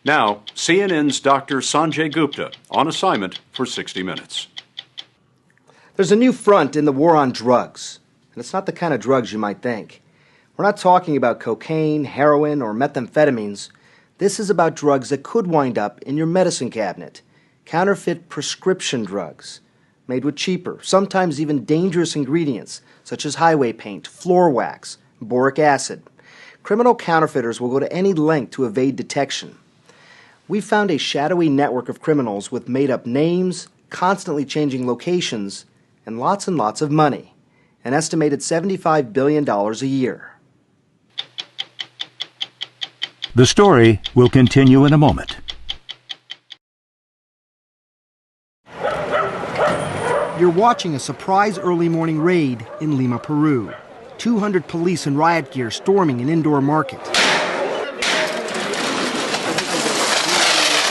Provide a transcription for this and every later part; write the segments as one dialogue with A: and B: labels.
A: Now, CNN's Dr. Sanjay Gupta on assignment for 60 Minutes.
B: There's a new front in the war on drugs, and it's not the kind of drugs you might think. We're not talking about cocaine, heroin, or methamphetamines. This is about drugs that could wind up in your medicine cabinet. Counterfeit prescription drugs, made with cheaper, sometimes even dangerous ingredients, such as highway paint, floor wax, and boric acid. Criminal counterfeiters will go to any length to evade detection. We found a shadowy network of criminals with made-up names, constantly changing locations, and lots of money. An estimated $75 billion a year.
C: The story will continue in a moment.
B: You're watching a surprise early morning raid in Lima, Peru. 200 police in riot gear storming an indoor market.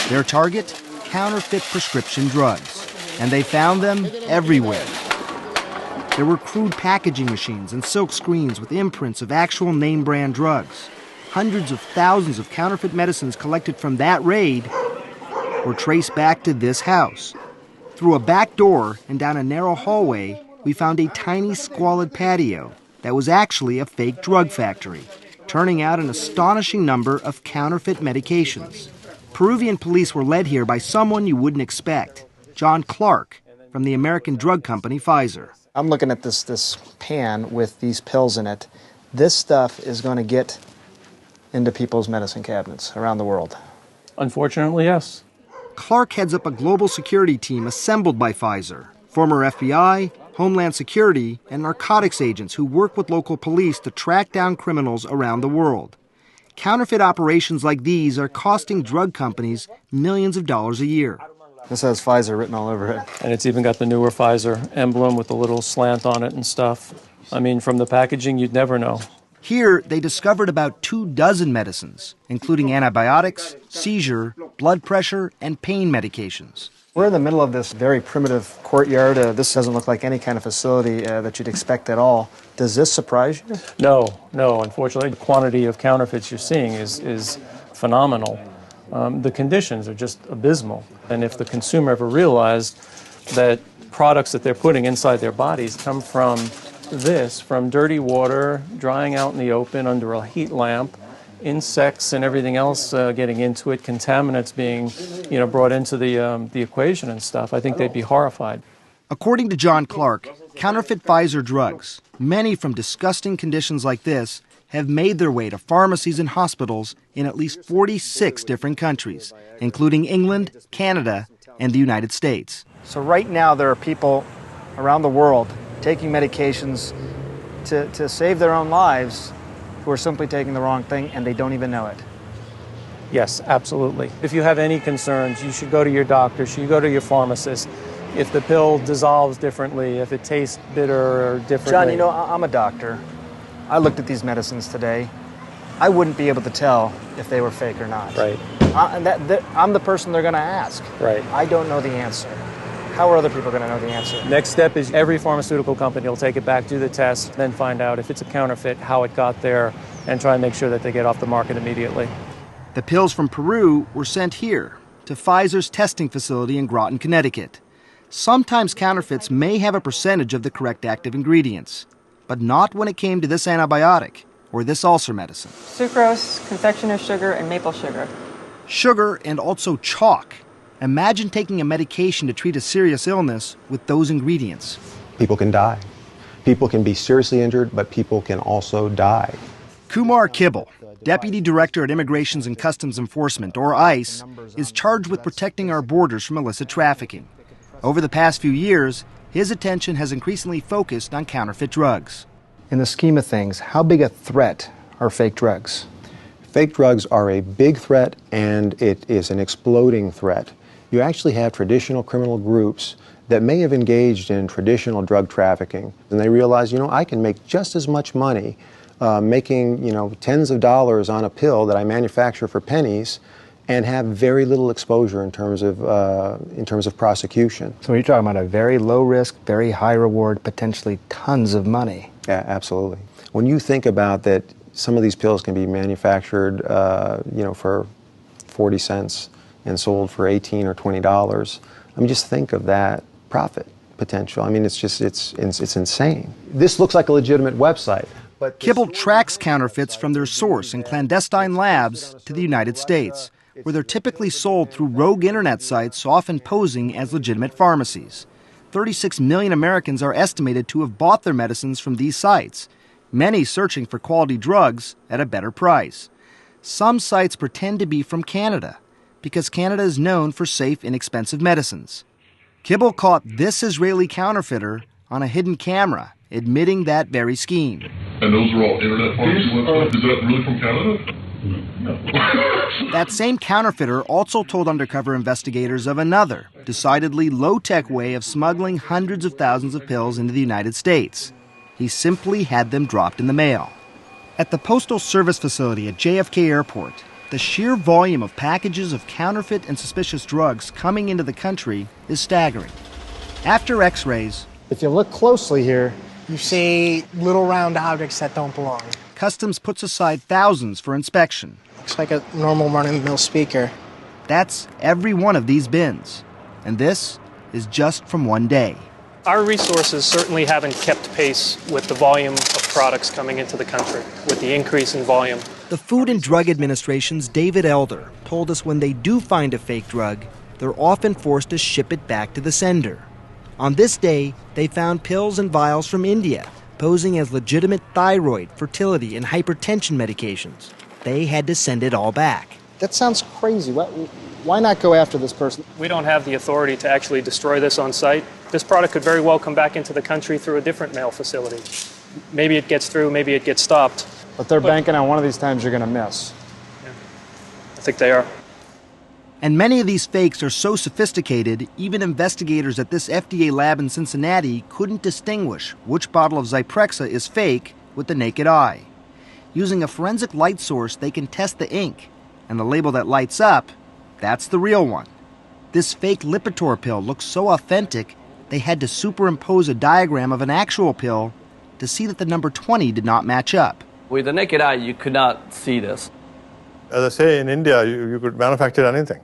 B: Their target? Counterfeit prescription drugs. And they found them everywhere. There were crude packaging machines and silk screens with imprints of actual name-brand drugs. Hundreds of thousands of counterfeit medicines collected from that raid were traced back to this house. Through a back door and down a narrow hallway, we found a tiny, squalid patio that was actually a fake drug factory, turning out an astonishing number of counterfeit medications. Peruvian police were led here by someone you wouldn't expect, John Clark, from the American drug company Pfizer.
D: I'm looking at this pan with these pills in it. This stuff is going to get into people's medicine cabinets around the world.
E: Unfortunately, yes.
B: Clark heads up a global security team assembled by Pfizer, former FBI, Homeland Security, and narcotics agents who work with local police to track down criminals around the world. Counterfeit operations like these are costing drug companies millions of dollars a year.
D: This has Pfizer written all over it.
E: And it's even got the newer Pfizer emblem with the little slant on it and stuff. I mean, from the packaging, you'd never know.
B: Here, they discovered about 24 medicines, including antibiotics, seizure, blood pressure, and pain medications.
D: We're in the middle of this very primitive courtyard. This doesn't look like any kind of facility that you'd expect at all. Does this surprise you?
E: No. Unfortunately, the quantity of counterfeits you're seeing is phenomenal. The conditions are just abysmal. And if the consumer ever realized that products that they're putting inside their bodies come from dirty water, drying out in the open under a heat lamp, insects and everything else getting into it, contaminants being, brought into the equation and stuff, I think they'd be horrified.
B: According to John Clark, counterfeit Pfizer drugs, many from disgusting conditions like this, have made their way to pharmacies and hospitals in at least 46 different countries, including England, Canada, and the United States.
D: So right now there are people around the world taking medications to save their own lives who are simply taking the wrong thing and they don't even know it.
E: Yes, absolutely. If you have any concerns, you should go to your doctor, you should go to your pharmacist. If the pill dissolves differently, if it tastes bitter or differently.
D: John, I'm a doctor. I looked at these medicines today. I wouldn't be able to tell if they were fake or not.
E: Right.
D: I'm the person they're going to ask.
E: Right.
D: I don't know the answer. How are other people going to know the answer?
E: Next step is every pharmaceutical company will take it back, do the test, then find out if it's a counterfeit, how it got there, and try and make sure that they get off the market immediately.
B: The pills from Peru were sent here, to Pfizer's testing facility in Groton, Connecticut. Sometimes counterfeits may have a percentage of the correct active ingredients, but not when it came to this antibiotic or this ulcer medicine.
F: Sucrose, confectioner's sugar, and maple sugar.
B: Sugar and also chalk. Imagine taking a medication to treat a serious illness with those ingredients.
G: People can die. People can be seriously injured, but people can also die.
B: Kumar Kibble, Deputy Director at Immigrations and Customs Enforcement, or ICE, is charged with protecting our borders from illicit trafficking. Over the past few years, his attention has increasingly focused on counterfeit drugs.
D: In the scheme of things, how big a threat are fake drugs?
G: Fake drugs are a big threat, and it is an exploding threat. You actually have traditional criminal groups that may have engaged in traditional drug trafficking, and they realize, I can make just as much money making, tens of dollars on a pill that I manufacture for pennies and have very little exposure in terms of prosecution.
D: So you're talking about a very low risk, very high reward, potentially tons of money.
G: Yeah, absolutely. When you think about that, some of these pills can be manufactured, for 40 cents and sold for $18 or $20. I mean, just think of that profit potential. I mean, it's insane. This looks like a legitimate website. But
B: Kibble tracks counterfeits from their source in clandestine labs to the United States, where they're typically sold through rogue internet sites, often posing as legitimate pharmacies. 36 million Americans are estimated to have bought their medicines from these sites, many searching for quality drugs at a better price. Some sites pretend to be from Canada, because Canada is known for safe, inexpensive medicines. Kibble caught this Israeli counterfeiter on a hidden camera, admitting that very scheme.
H: And those are all internet pharmacy websites? Is that really from Canada? No.
B: That same counterfeiter also told undercover investigators of another, decidedly low-tech way of smuggling hundreds of thousands of pills into the United States. He simply had them dropped in the mail. At the Postal Service facility at JFK Airport, the sheer volume of packages of counterfeit and suspicious drugs coming into the country is staggering. After x-rays,
D: If you look closely here,
I: you see little round objects that don't belong.
B: Customs puts aside thousands for inspection.
I: Looks like a normal run-of-the-mill speaker.
B: That's every one of these bins. And this is just from one day.
J: Our resources certainly haven't kept pace with the volume of products coming into the country, with the increase in volume.
B: The Food and Drug Administration's David Elder told us when they do find a fake drug, they're often forced to ship it back to the sender. On this day, they found pills and vials from India, posing as legitimate thyroid, fertility, and hypertension medications. They had to send it all back.
D: that sounds crazy. Why not go after this person?
J: We don't have the authority to actually destroy this on site. This product could very well come back into the country through a different mail facility. Maybe it gets through, maybe it gets stopped.
D: But they're banking on one of these times you're going to miss.
J: Yeah, I think they are.
B: And many of these fakes are so sophisticated, even investigators at this FDA lab in Cincinnati couldn't distinguish which bottle of Zyprexa is fake with the naked eye. Using a forensic light source, they can test the ink, and the label that lights up, that's the real one. This fake Lipitor pill looks so authentic, they had to superimpose a diagram of an actual pill to see that the number 20 did not match up.
K: With the naked eye, you could not see this.
L: As I say, in India, you could manufacture anything.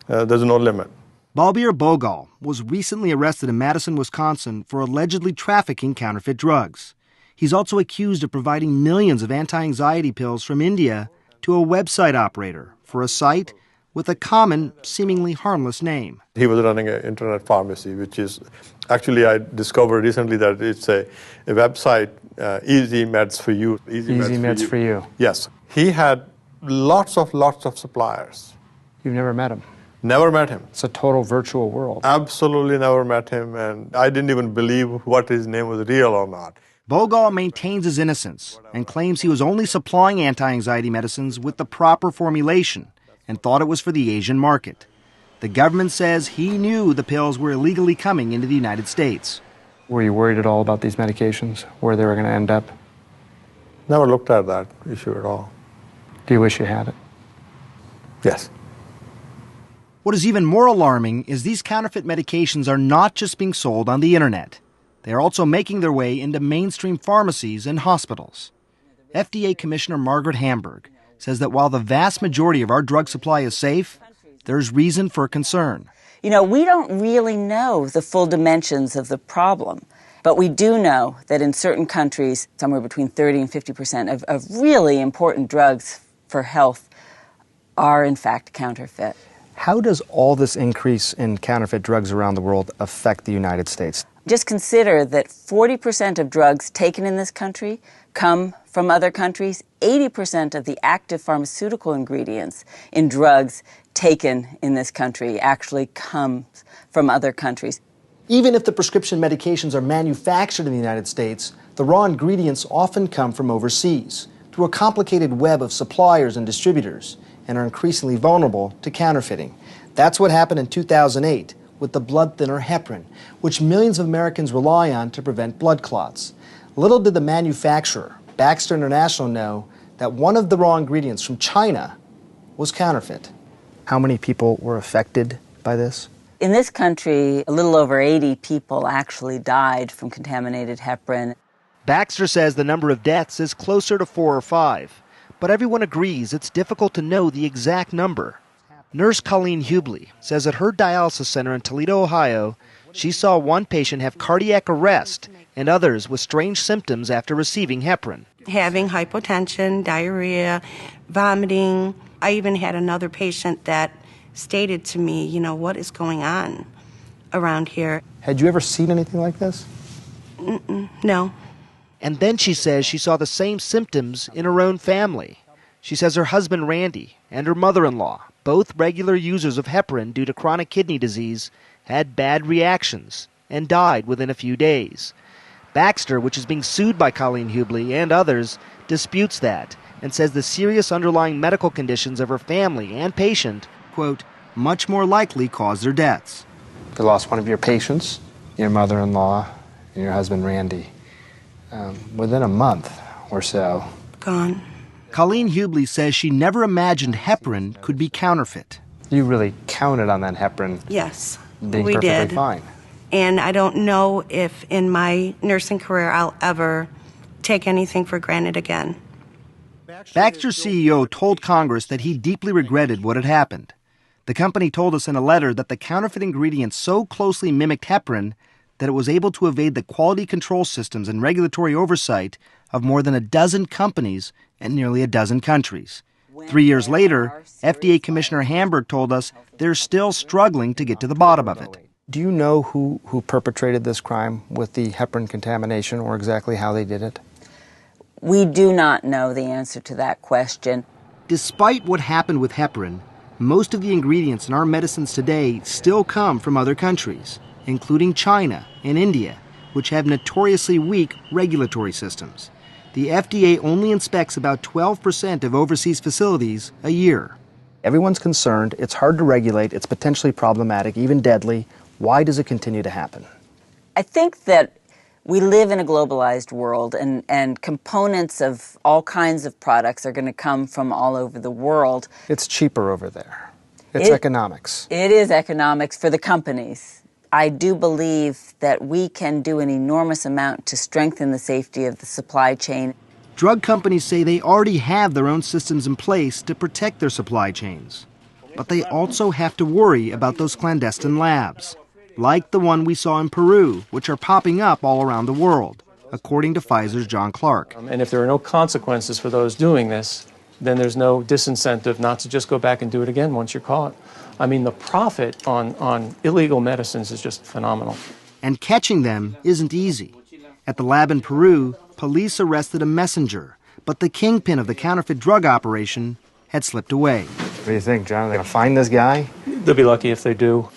L: There's no limit.
B: Balbir Bogal was recently arrested in Madison, Wisconsin for allegedly trafficking counterfeit drugs. He's also accused of providing millions of anti-anxiety pills from India to a website operator for a site with a common, seemingly harmless name.
L: He was running an internet pharmacy, which is, actually I discovered recently that it's a website, Easy Meds for You.
D: Easy Meds for You.
L: Yes. He had lots of suppliers.
D: You've never met him?
L: Never met him.
D: It's a total virtual world.
L: Absolutely never met him, and I didn't even believe what his name was real or not.
B: Bogal maintains his innocence and claims he was only supplying anti-anxiety medicines with the proper formulation and thought it was for the Asian market. The government says he knew the pills were illegally coming into the United States.
D: Were you worried at all about these medications, where they were going to end up?
L: Never looked at that issue at all.
D: Do you wish you had it?
L: Yes.
B: What is even more alarming is these counterfeit medications are not just being sold on the internet. They are also making their way into mainstream pharmacies and hospitals. FDA Commissioner Margaret Hamburg says that while the vast majority of our drug supply is safe, there's reason for concern.
M: You know, we don't really know the full dimensions of the problem, but we do know that in certain countries, somewhere between 30 and 50% of really important drugs for health are in fact counterfeit.
D: How does all this increase in counterfeit drugs around the world affect the United States?
M: Just consider that 40% of drugs taken in this country come from other countries. 80% of the active pharmaceutical ingredients in drugs taken in this country actually comes from other countries.
B: Even if the prescription medications are manufactured in the United States, the raw ingredients often come from overseas through a complicated web of suppliers and distributors, and are increasingly vulnerable to counterfeiting. That's what happened in 2008 with the blood thinner heparin, which millions of Americans rely on to prevent blood clots. Little did the manufacturer, Baxter International, know that one of the raw ingredients from China was counterfeit.
D: How many people were affected by this?
M: In this country, a little over 80 people actually died from contaminated heparin.
B: Baxter says the number of deaths is closer to 4 or 5. but everyone agrees it's difficult to know the exact number. Nurse Colleen Hubley says at her dialysis center in Toledo, Ohio, she saw one patient have cardiac arrest and others with strange symptoms after receiving heparin.
N: Having hypotension, diarrhea, vomiting. I even had another patient that stated to me, you know, what is going on around here?
D: Had you ever seen anything like this?
N: No.
B: And then she says she saw the same symptoms in her own family. She says her husband Randy and her mother-in-law, both regular users of heparin due to chronic kidney disease, had bad reactions and died within a few days. Baxter, which is being sued by Colleen Hubley and others, disputes that and says the serious underlying medical conditions of her family and patient, quote, much more likely caused their deaths.
D: You lost one of your patients, your mother-in-law, and your husband Randy, within a month or so.
N: Gone.
B: Colleen Hubley says she never imagined heparin could be counterfeit.
D: You really counted on that heparin
N: Yes,
D: being
N: we
D: perfectly
N: did.
D: fine.
N: And I don't know if in my nursing career I'll ever take anything for granted again.
B: Baxter's CEO told Congress that he deeply regretted what had happened. The company told us in a letter that the counterfeit ingredient so closely mimicked heparin that it was able to evade the quality control systems and regulatory oversight of more than a dozen companies and nearly a dozen countries. 3 years later, FDA Commissioner Hamburg told us they're still struggling to get to the bottom of it.
D: Do you know who perpetrated this crime with the heparin contamination or exactly how they did it?
M: We do not know the answer to that question.
B: Despite what happened with heparin, most of the ingredients in our medicines today still come from other countries, including China and India, which have notoriously weak regulatory systems. The FDA only inspects about 12% of overseas facilities a year.
D: Everyone's concerned. It's hard to regulate. It's potentially problematic, even deadly. Why does it continue to happen?
M: I think that we live in a globalized world, and components of all kinds of products are going to come from all over the world.
D: It's cheaper over there. It's economics.
M: It is economics for the companies. I do believe that we can do an enormous amount to strengthen the safety of the supply chain.
B: Drug companies say they already have their own systems in place to protect their supply chains. But they also have to worry about those clandestine labs, like the one we saw in Peru, which are popping up all around the world, according to Pfizer's John Clark.
E: And if there are no consequences for those doing this, then there's no disincentive not to just go back and do it again once you're caught. I mean, the profit on illegal medicines is just phenomenal.
B: And catching them isn't easy. At the lab in Peru, police arrested a messenger, but the kingpin of the counterfeit drug operation had slipped away.
D: What do you think, John? Are they going to find this guy?
E: They'll be lucky if they do.